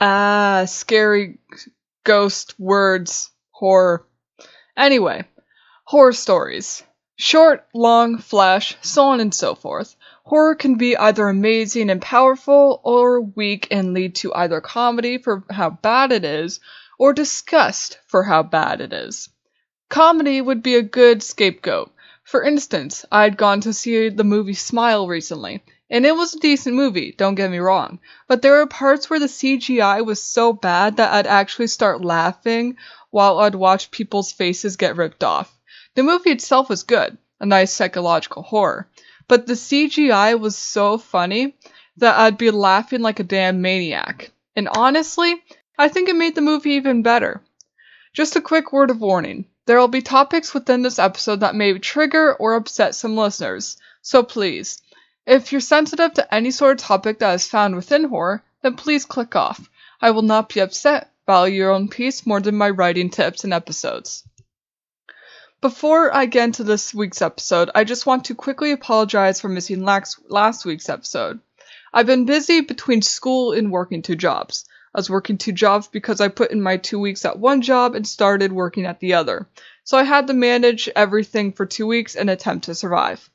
Ah, scary ghost words. Horror. Anyway, horror stories. Short, long, flash, so on and so forth. Horror can be either amazing and powerful, or weak and lead to either comedy for how bad it is, or disgust for how bad it is. Comedy would be a good scapegoat. For instance, I'd gone to see the movie Smile recently, and it was a decent movie, don't get me wrong, but there were parts where the CGI was so bad that I'd actually start laughing while I'd watch people's faces get ripped off. The movie itself was good, a nice psychological horror, but the CGI was so funny that I'd be laughing like a damn maniac. And honestly, I think it made the movie even better. Just a quick word of warning. There will be topics within this episode that may trigger or upset some listeners, so please, if you're sensitive to any sort of topic that is found within horror, then please click off. I will not be upset. Value your own peace more than my writing tips and episodes. Before I get into this week's episode, I just want to quickly apologize for missing last week's episode. I've been busy between school and working 2 jobs. I was working 2 jobs because I put in my 2 weeks at one job and started working at the other. So I had to manage everything for 2 weeks and attempt to survive.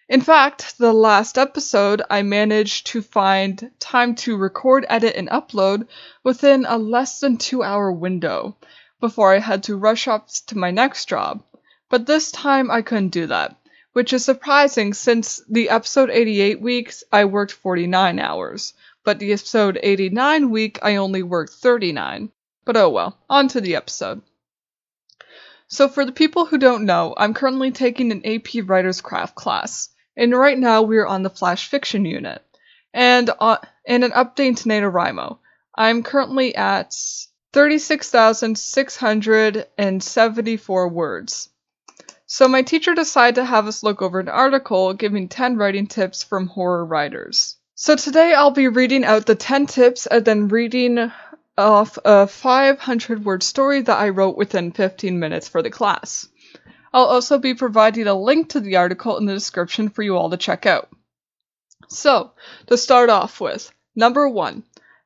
In fact, the last episode, I managed to find time to record, edit, and upload within a less than 2-hour window before I had to rush off to my next job. But this time I couldn't do that, which is surprising since the episode 88 weeks I worked 49 hours. But the episode 89 week, I only worked 39. But oh well, on to the episode. So for the people who don't know, I'm currently taking an AP Writer's Craft class, and right now we're on the Flash Fiction unit. And in an update to NaNoWriMo, I'm currently at 36,674 words. So my teacher decided to have us look over an article giving 10 writing tips from horror writers. So today I'll be reading out the 10 tips and then reading off a 500-word story that I wrote within 15 minutes for the class. I'll also be providing a link to the article in the description for you all to check out. So, to start off with, number 1.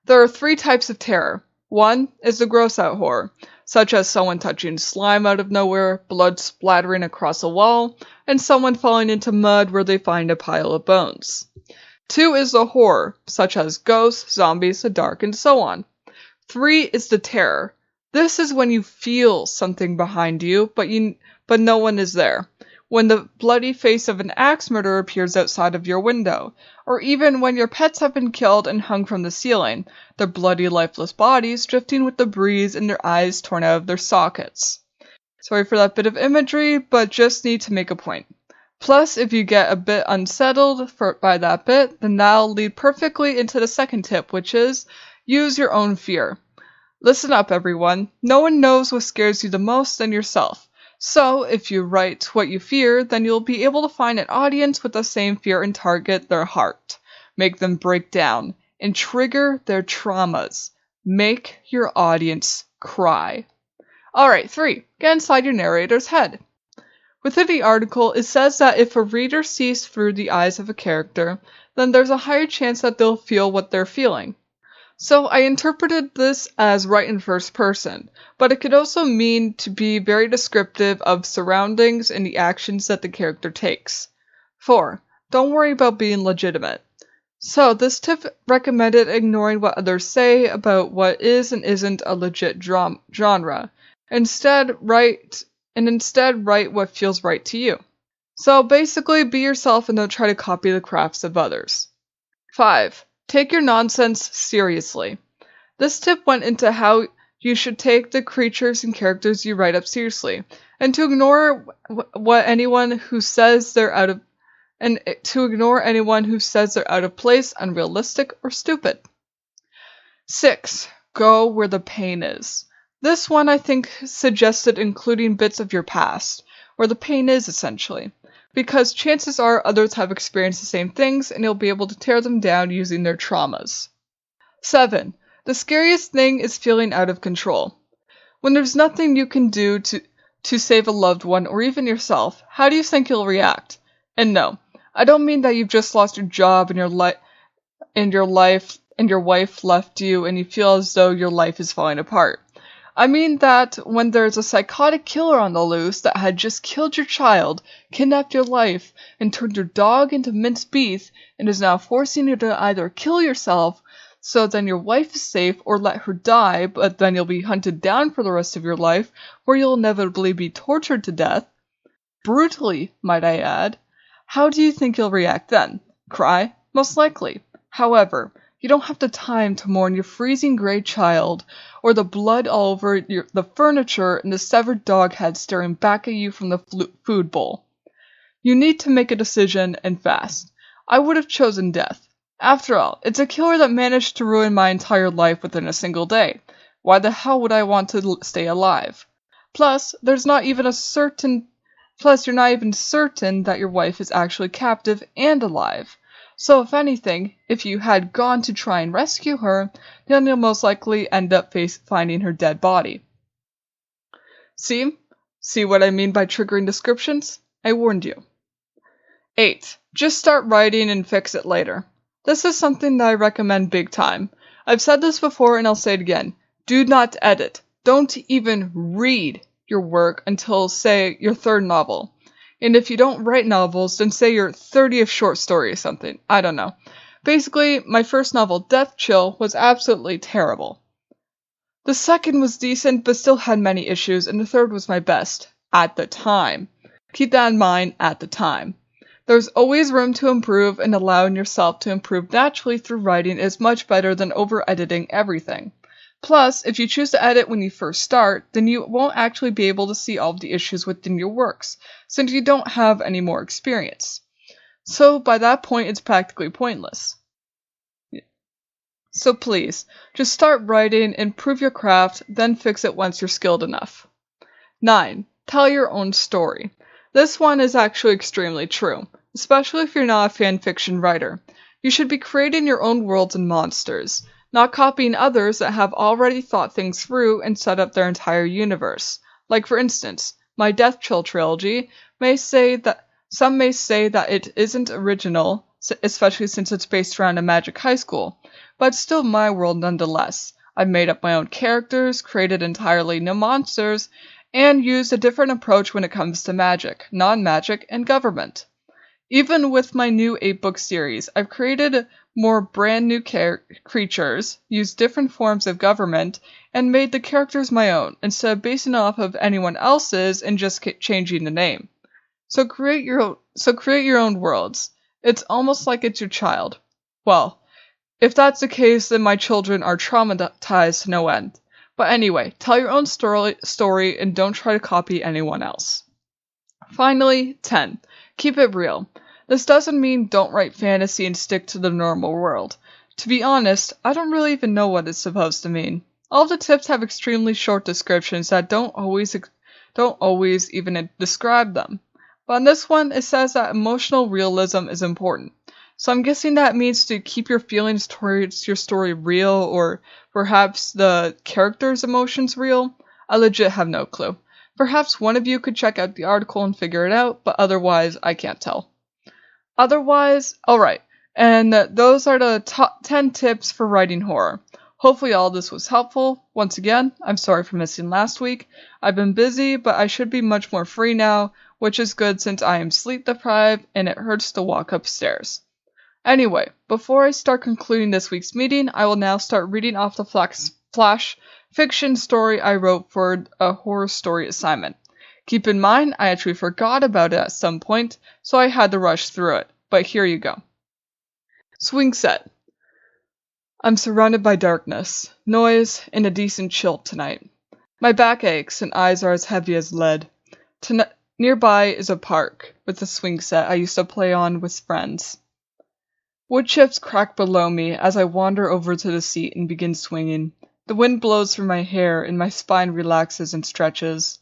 There are 3 types of terror. 1 is the gross-out horror, such as someone touching slime out of nowhere, blood splattering across a wall, and someone falling into mud where they find a pile of bones. 2 is the horror, such as ghosts, zombies, the dark, and so on. 3 is the terror. This is when you feel something behind you, but no one is there. When the bloody face of an axe murderer appears outside of your window, or even when your pets have been killed and hung from the ceiling, their bloody lifeless bodies drifting with the breeze and their eyes torn out of their sockets. Sorry for that bit of imagery, but just need to make a point. Plus, if you get a bit unsettled by that bit, then that'll lead perfectly into the second tip, which is, use your own fear. Listen up, everyone. No one knows what scares you the most than yourself. So, if you write what you fear, then you'll be able to find an audience with the same fear and target their heart. Make them break down and trigger their traumas. Make your audience cry. Alright, 3. Get inside your narrator's head. Within the article, it says that if a reader sees through the eyes of a character, then there's a higher chance that they'll feel what they're feeling. So I interpreted this as write in first person, but it could also mean to be very descriptive of surroundings and the actions that the character takes. 4. Don't worry about being legitimate. So this tip recommended ignoring what others say about what is and isn't a legit genre. Instead write what feels right to you. So basically, be yourself and don't try to copy the crafts of others. 5. Take your nonsense seriously. This tip went into how you should take the creatures and characters you write up seriously, and to ignore anyone who says they're out of place, unrealistic, or stupid. 6. Go where the pain is. This one, I think, suggested including bits of your past, where the pain is, essentially, because chances are others have experienced the same things and you'll be able to tear them down using their traumas. 7. The scariest thing is feeling out of control. When there's nothing you can do to save a loved one or even yourself, how do you think you'll react? And no, I don't mean that you've just lost your job and your life and your wife left you and you feel as though your life is falling apart. I mean that when there's a psychotic killer on the loose that had just killed your child, kidnapped your life, and turned your dog into minced beef, and is now forcing you to either kill yourself so then your wife is safe, or let her die, but then you'll be hunted down for the rest of your life, where you'll inevitably be tortured to death. Brutally, might I add. How do you think you'll react then? Cry? Most likely. However, you don't have the time to mourn your freezing gray child, or the blood all over the furniture and the severed dog head staring back at you from the food bowl. You need to make a decision, and fast. I would have chosen death. After all, it's a killer that managed to ruin my entire life within a single day. Why the hell would I want to stay alive? Plus, you're not even certain that your wife is actually captive and alive. So if anything, if you had gone to try and rescue her, then you'll most likely end up finding her dead body. See? See what I mean by triggering descriptions? I warned you. 8. Just start writing and fix it later. This is something that I recommend big time. I've said this before and I'll say it again. Do not edit. Don't even read your work until, say, your 3rd novel. And if you don't write novels, then say your 30th short story or something. I don't know. Basically, my first novel, Death Chill, was absolutely terrible. The second was decent, but still had many issues, and the third was my best. At the time. Keep that in mind, at the time. There's always room to improve, and allowing yourself to improve naturally through writing is much better than over-editing everything. Plus, if you choose to edit when you first start, then you won't actually be able to see all of the issues within your works, since you don't have any more experience. So by that point, it's practically pointless. So please, just start writing, improve your craft, then fix it once you're skilled enough. 9. Tell your own story. This one is actually extremely true, especially if you're not a fan fiction writer. You should be creating your own worlds and monsters, not copying others that have already thought things through and set up their entire universe. Like for instance, my Death Chill trilogy some may say that it isn't original, especially since it's based around a magic high school, but it's still my world nonetheless. I've made up my own characters, created entirely new monsters, and used a different approach when it comes to magic, non-magic, and government. Even with my new 8-book series, I've created more brand new creatures, used different forms of government, and made the characters my own, instead of basing off of anyone else's and just changing the name. So create your own worlds. It's almost like it's your child. Well, if that's the case, then my children are traumatized to no end. But anyway, tell your own story and don't try to copy anyone else. Finally, 10. Keep it real. This doesn't mean don't write fantasy and stick to the normal world. To be honest, I don't really even know what it's supposed to mean. All of the tips have extremely short descriptions that don't always even describe them. But on this one, it says that emotional realism is important. So I'm guessing that means to keep your feelings towards your story real, or perhaps the character's emotions real? I legit have no clue. Perhaps one of you could check out the article and figure it out, but otherwise, I can't tell. Alright, and those are the top 10 tips for writing horror. Hopefully all this was helpful. Once again, I'm sorry for missing last week. I've been busy, but I should be much more free now, which is good since I am sleep deprived and it hurts to walk upstairs. Anyway, before I start concluding this week's meeting, I will now start reading off the flash fiction story I wrote for a horror story assignment. Keep in mind, I actually forgot about it at some point, so I had to rush through it, but here you go. Swing set. I'm surrounded by darkness, noise, and a decent chill tonight. My back aches and eyes are as heavy as lead. Nearby is a park with a swing set I used to play on with friends. Wood chips crack below me as I wander over to the seat and begin swinging. The wind blows through my hair and my spine relaxes and stretches.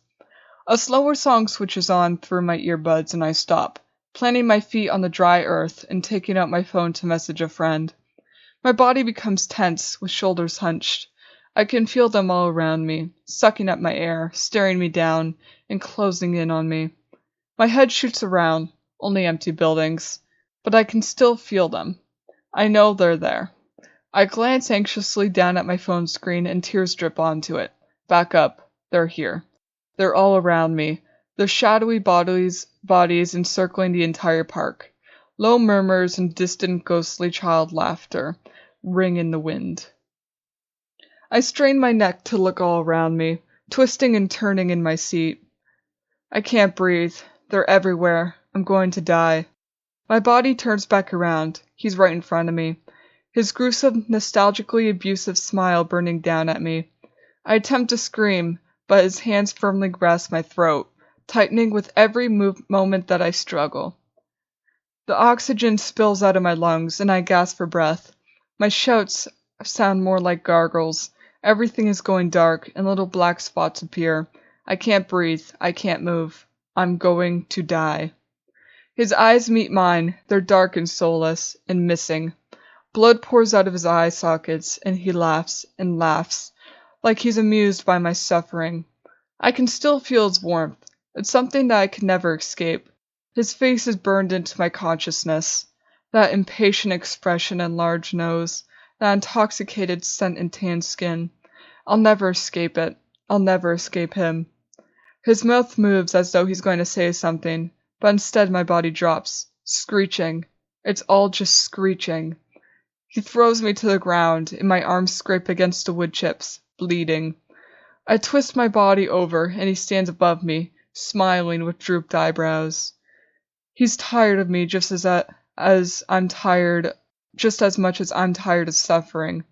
A slower song switches on through my earbuds and I stop, planting my feet on the dry earth and taking out my phone to message a friend. My body becomes tense, with shoulders hunched. I can feel them all around me, sucking up my air, staring me down, and closing in on me. My head shoots around, only empty buildings, but I can still feel them. I know they're there. I glance anxiously down at my phone screen and tears drip onto it. Back up. They're here. They're all around me. Their shadowy bodies encircling the entire park. Low murmurs and distant ghostly child laughter ring in the wind. I strain my neck to look all around me, twisting and turning in my seat. I can't breathe. They're everywhere. I'm going to die. My body turns back around. He's right in front of me. His gruesome, nostalgically abusive smile burning down at me. I attempt to scream, but his hands firmly grasp my throat, tightening with every moment that I struggle. The oxygen spills out of my lungs, and I gasp for breath. My shouts sound more like gargles. Everything is going dark, and little black spots appear. I can't breathe. I can't move. I'm going to die. His eyes meet mine. They're dark and soulless, and missing. Blood pours out of his eye sockets, and he laughs and laughs, like he's amused by my suffering. I can still feel his warmth. It's something that I can never escape. His face is burned into my consciousness. That impatient expression and large nose, that intoxicated scent and tan skin. I'll never escape it. I'll never escape him. His mouth moves as though he's going to say something, but instead my body drops, screeching. It's all just screeching. He throws me to the ground, and my arms scrape against the wood chips, bleeding. I twist my body over, and he stands above me, smiling with drooped eyebrows. He's tired of me just as I'm tired, just as much as I'm tired of suffering.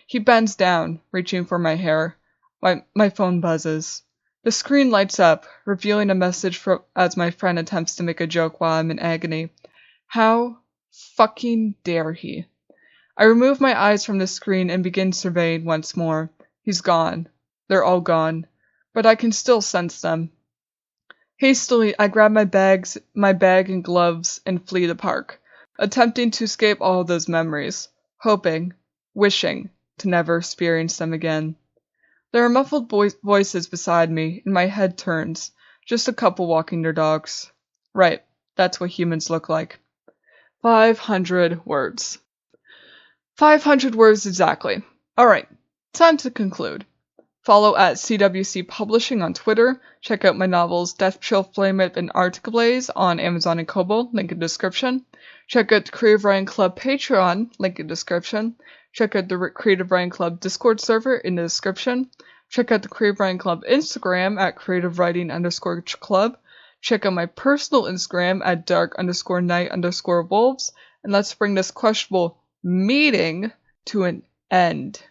He bends down, reaching for my hair. My phone buzzes. The screen lights up, revealing a message as my friend attempts to make a joke while I'm in agony. How fucking dare he? I remove my eyes from the screen and begin surveying once more. He's gone. They're all gone. But I can still sense them. Hastily, I grab my bag and gloves and flee the park, attempting to escape all of those memories, hoping, wishing, to never experience them again. There are muffled voices beside me, and my head turns. Just a couple walking their dogs. Right, that's what humans look like. 500 words. 500 words exactly. Alright, time to conclude. Follow at CWC Publishing on Twitter. Check out my novels Death Chill, Flame Whip, and Arctic Blaze on Amazon and Kobo, link in description. Check out the Creative Writing Club Patreon, link in description. Check out the Creative Writing Club Discord server in the description. Check out the Creative Writing Club Instagram at creativewriting_club. Check out my personal Instagram at dark_night_wolves. And let's bring this questionable meeting to an end.